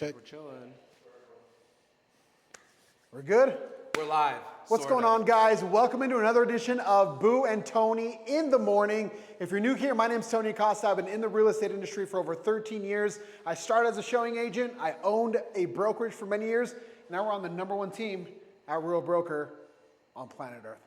Check. We're chilling. We're good? We're live. What's going on, guys? Welcome into another edition of Boo and Tony in the Morning. If you're new here, my name's Tony Acosta. I've been in the real estate industry for over 13 years. I started as a showing agent. I owned a brokerage for many years. Now we're on the #1 team at Real Broker on planet Earth.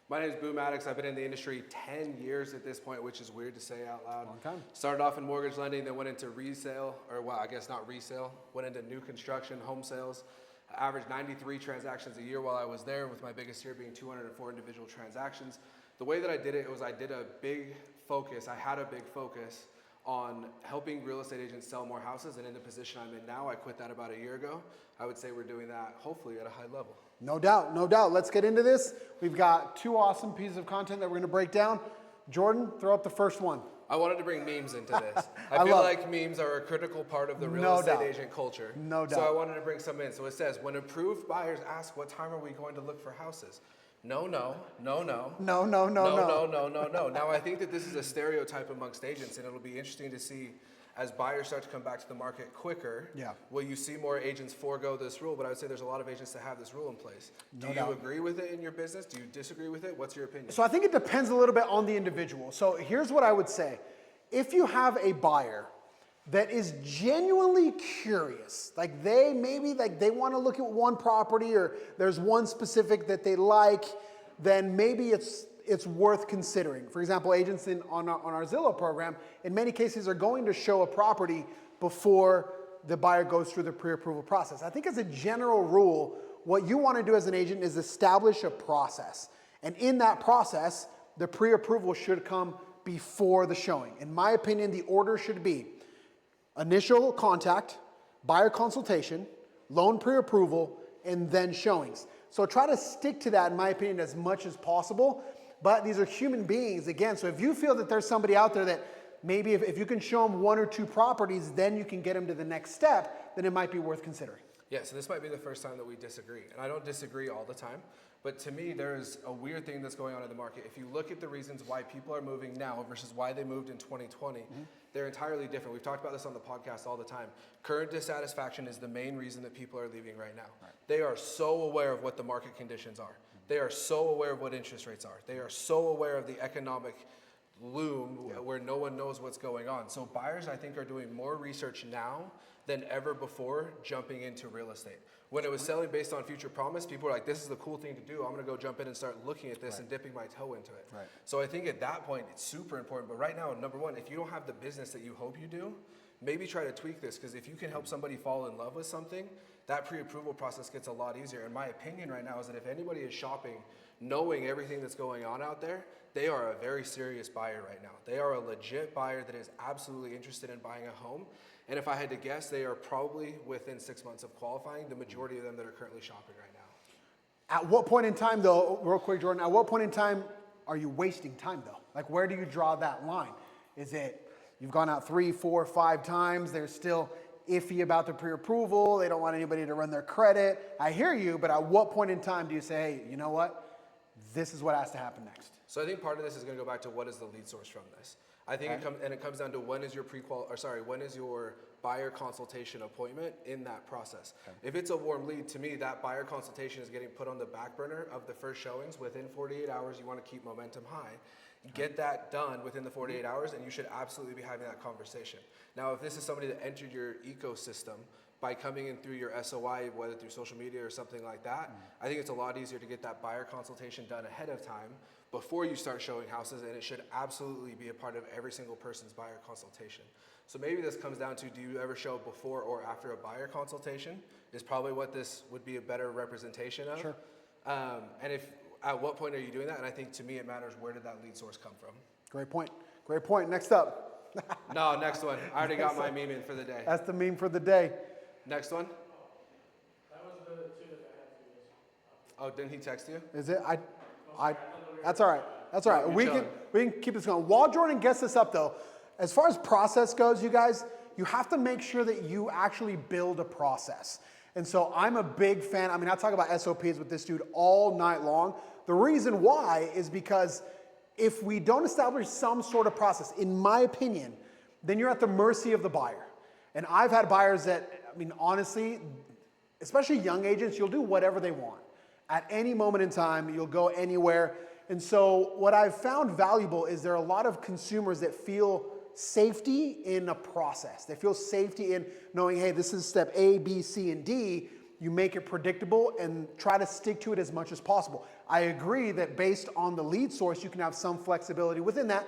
My name is Boo Maddox. I've been in the industry 10 years at this point, which is weird to say out loud. Long time. Started off in mortgage lending, then went into resale, or well, I guess not resale. Went into new construction, home sales. I averaged 93 transactions a year while I was there, with my biggest year being 204 individual transactions. The way that I did it was I had a big focus on helping real estate agents sell more houses, and in the position I'm in now, I quit that about a year ago. I would say we're doing that hopefully at a high level. No doubt, no doubt. Let's get into this. We've got two awesome pieces of content that we're going to break down. Jordan, throw up the first one. I wanted to bring memes into this. I feel like memes are a critical part of the real estate agent culture. No doubt. So I wanted to bring some in. So it says, when approved buyers ask, what time are we going to look for houses? No. Now I think that this is a stereotype amongst agents, and it'll be interesting to see as buyers start to come back to the market quicker. Yeah. Will you see more agents forego this rule? But I would say there's a lot of agents that have this rule in place. Do No you doubt. agree with it in your business? Do you disagree with it? What's your opinion? So I think it depends a little bit on the individual. So here's what I would say. If you have a buyer that is genuinely curious, like they want to look at one property, or there's one specific that they like, then maybe it's worth considering. For example, agents on our Zillow program, in many cases, are going to show a property before the buyer goes through the pre-approval process. I think as a general rule, what you want to do as an agent is establish a process. And in that process, the pre-approval should come before the showing. In my opinion, the order should be initial contact, buyer consultation, loan pre-approval, and then showings. So try to stick to that, in my opinion, as much as possible. But these are human beings, again. So if you feel that there's somebody out there that maybe if you can show them 1 or 2 properties, then you can get them to the next step, then it might be worth considering. Yeah, so this might be the first time that we disagree. And I don't disagree all the time. But to me, there's a weird thing that's going on in the market. If you look at the reasons why people are moving now versus why they moved in 2020, they're entirely different. We've talked about this on the podcast all the time. Current dissatisfaction is the main reason that people are leaving right now. Right. They are so aware of what the market conditions are. They are so aware of what interest rates are. They are so aware of the economic loom where no one knows what's going on. So buyers, I think, are doing more research now than ever before jumping into real estate. When it was selling based on future promise, people were like, this is the cool thing to do. I'm going to go jump in and start looking at this and dipping my toe into it. Right. So I think at that point, it's super important. But right now, number one, if you don't have the business that you hope you do, maybe try to tweak this, because if you can help somebody fall in love with something, that pre-approval process gets a lot easier. And my opinion right now is that if anybody is shopping, knowing everything that's going on out there, they are a very serious buyer right now. They are a legit buyer that is absolutely interested in buying a home. And if I had to guess, they are probably within 6 months of qualifying, the majority of them that are currently shopping right now. At what point in time, though, real quick, Jordan, at what point in time are you wasting time, though? Like, where do you draw that line? Is it you've gone out 3, 4, 5 times, they're still iffy about the pre-approval, they don't want anybody to run their credit? I hear you, but at what point in time do you say, hey, you know what? This is what has to happen next. So I think part of this is going to go back to what is the lead source from this. I think it comes down to when is your buyer consultation appointment in that process. Okay. If it's a warm lead, to me, that buyer consultation is getting put on the back burner of the first showings. Within 48 hours, you want to keep momentum high. Get that done within the 48 hours, and you should absolutely be having that conversation. Now, if this is somebody that entered your ecosystem by coming in through your SOI, whether through social media or something like that, I think it's a lot easier to get that buyer consultation done ahead of time before you start showing houses, and it should absolutely be a part of every single person's buyer consultation. So maybe this comes down to, do you ever show before or after a buyer consultation is probably what this would be a better representation of. Sure. And at what point are you doing that? And I think to me it matters, where did that lead source come from? Great point. Great point. Next up. No, next one. I already got my meme in for the day. That's the meme for the day. Next one. That was the 2 that I had to use. Oh, didn't he text you? Is it? That's all right. That's all right. We can keep this going. While Jordan gets this up, though, as far as process goes, you guys, you have to make sure that you actually build a process. And so I'm a big fan. I mean, I talk about SOPs with this dude all night long. The reason why is because if we don't establish some sort of process, in my opinion, then you're at the mercy of the buyer. And I've had buyers that mean, honestly, especially young agents, you'll do whatever they want. At any moment in time, you'll go anywhere. And so what I've found valuable is there are a lot of consumers that feel safety in a process. They feel safety in knowing, hey, this is step A, B, C, and D. You make it predictable and try to stick to it as much as possible. I agree that based on the lead source, you can have some flexibility within that,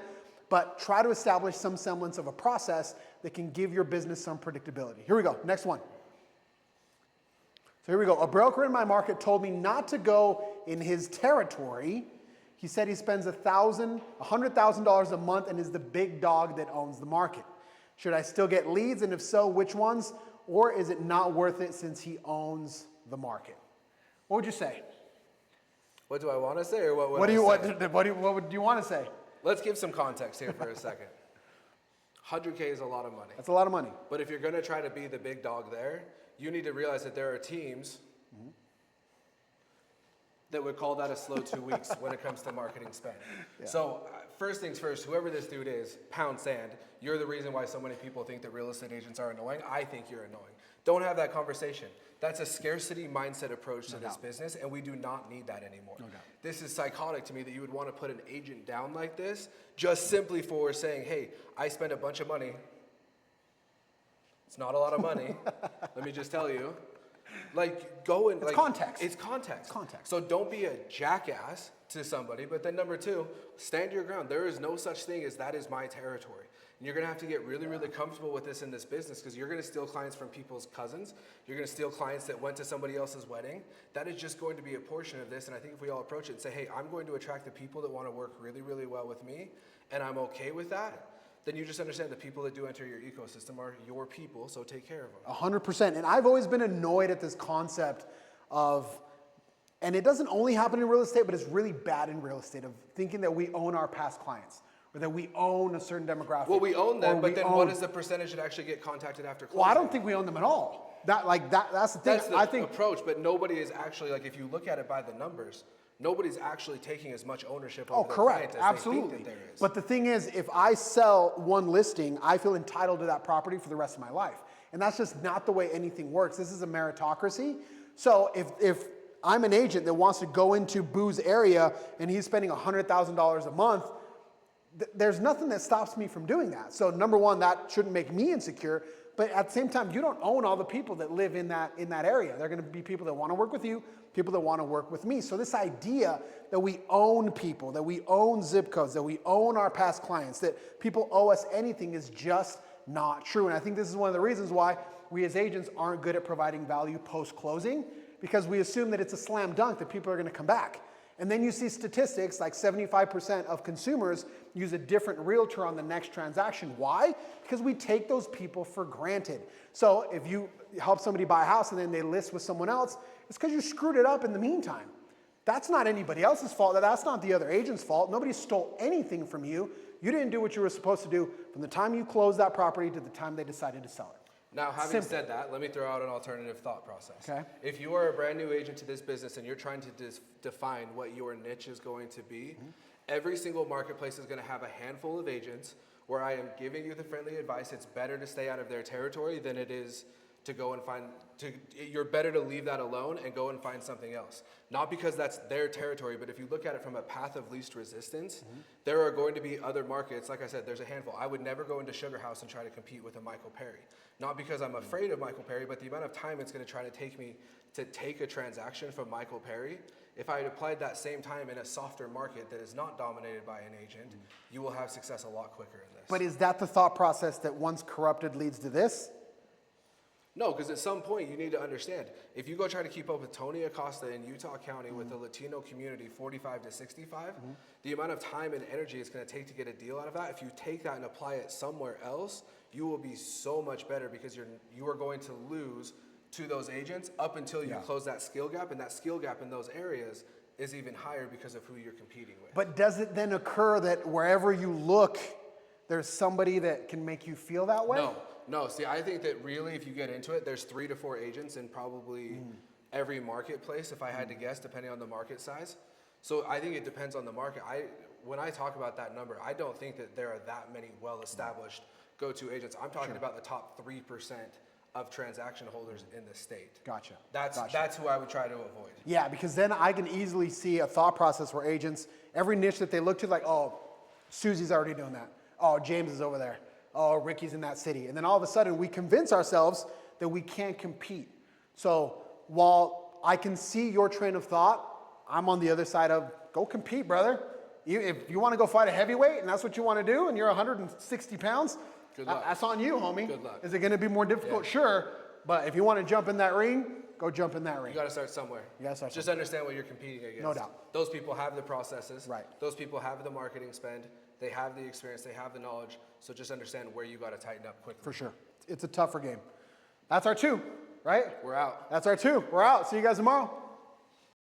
but try to establish some semblance of a process that can give your business some predictability. Here we go, next one. So here we go. A broker in my market told me not to go in his territory. He said he spends $100,000 a month and is the big dog that owns the market. Should I still get leads, and if so, which ones? Or is it not worth it since he owns the market? What would you say? What do I want to say, or what would What do you say? want to say? Let's give some context here for a second. 100K is a lot of money. That's a lot of money. But if you're going to try to be the big dog there, you need to realize that there are teams that would call that a slow 2 weeks when it comes to marketing spend. Yeah. So first things first, whoever this dude is, pound sand, you're the reason why so many people think that real estate agents are annoying. I think you're annoying. Don't have that conversation. That's a scarcity mindset approach to this business, and we do not need that anymore. No doubt. This is psychotic to me that you would want to put an agent down like this just simply for saying, hey, I spend a bunch of money. It's not a lot of money. Let me just tell you. Like, go and, It's context. It's context. It's context. So don't be a jackass to somebody. But then number two, stand your ground. There is no such thing as that is my territory. And you're going to have to get really, really comfortable with this in this business, because you're going to steal clients from people's cousins. You're going to steal clients that went to somebody else's wedding. That is just going to be a portion of this. And I think if we all approach it and say, hey, I'm going to attract the people that want to work really, really well with me, and I'm okay with that, then you just understand the people that do enter your ecosystem are your people, so take care of them. 100%. And I've always been annoyed at this concept of, and it doesn't only happen in real estate, but it's really bad in real estate, of thinking that we own our past clients, or that we own a certain demographic. Well, we own them, or but we then own- what is the percentage that actually get contacted after closing? Well, I don't think we own them at all. That's the thing. That's the I think approach, but nobody is actually, like, if you look at it by the numbers, nobody's actually taking as much ownership over the correct, client as absolutely. they think that there is. But the thing is, if I sell one listing, I feel entitled to that property for the rest of my life. And that's just not the way anything works. This is a meritocracy. So if I'm an agent that wants to go into Boo's area and he's spending $100,000 a month, there's nothing that stops me from doing that. So number one, that shouldn't make me insecure. But at the same time, you don't own all the people that live in that area. They're going to be people that want to work with you, people that want to work with me. So this idea that we own people, that we own zip codes, that we own our past clients, that people owe us anything is just not true. And I think this is one of the reasons why we as agents aren't good at providing value post-closing, because we assume that it's a slam dunk that people are going to come back. And then you see statistics like 75% of consumers use a different realtor on the next transaction. Why? Because we take those people for granted. So if you help somebody buy a house and then they list with someone else, it's because you screwed it up in the meantime. That's not anybody else's fault. That's not the other agent's fault. Nobody stole anything from you. You didn't do what you were supposed to do from the time you closed that property to the time they decided to sell it. Now, having Simple. said that, let me throw out an alternative thought process. Okay. If you are a brand new agent to this business and you're trying to define what your niche is going to be, every single marketplace is going to have a handful of agents where I am giving you the friendly advice. It's better to stay out of their territory than it is to go and you're better to leave that alone and go and find something else. Not because that's their territory, but if you look at it from a path of least resistance, there are going to be other markets. Like I said, there's a handful. I would never go into Sugar House and try to compete with a Michael Perry. Not because I'm afraid of Michael Perry, but the amount of time it's going to try to take me to take a transaction from Michael Perry. If I had applied that same time in a softer market that is not dominated by an agent, you will have success a lot quicker in this. But is that the thought process that once corrupted leads to this? No, because at some point you need to understand, if you go try to keep up with Tony Acosta in Utah County with the Latino community 45 to 65, the amount of time and energy it's going to take to get a deal out of that, if you take that and apply it somewhere else, you will be so much better, because you are going to lose to those agents up until you close that skill gap, and that skill gap in those areas is even higher because of who you're competing with. But does it then occur that wherever you look, there's somebody that can make you feel that way? No. See, I think that really, if you get into it, there's 3 to 4 agents in probably every marketplace, if I had to guess, depending on the market size. So I think it depends on the market. When I talk about that number, I don't think that there are that many well-established go-to agents. I'm talking about the top 3% of transaction holders in the state. Gotcha. That's who I would try to avoid. Yeah, because then I can easily see a thought process where agents, every niche that they look to, like, oh, Susie's already doing that. Oh, James is over there. Oh, Ricky's in that city. And then all of a sudden we convince ourselves that we can't compete. So while I can see your train of thought, I'm on the other side of, go compete, brother. If you want to go fight a heavyweight and that's what you want to do and you're 160 pounds, Good luck. that's on you, homie. Good luck. Is it going to be more difficult? Yeah. Sure. But if you want to jump in that ring, go jump in that ring. You got to start somewhere. You gotta start Just understand what you're competing against. No doubt. Those people have the processes. Right. Those people have the marketing spend. They have the experience. They have the knowledge. So just understand where you got to tighten up quickly. For sure. It's a tougher game. That's our 2, right? We're out. That's our 2. We're out. See you guys tomorrow.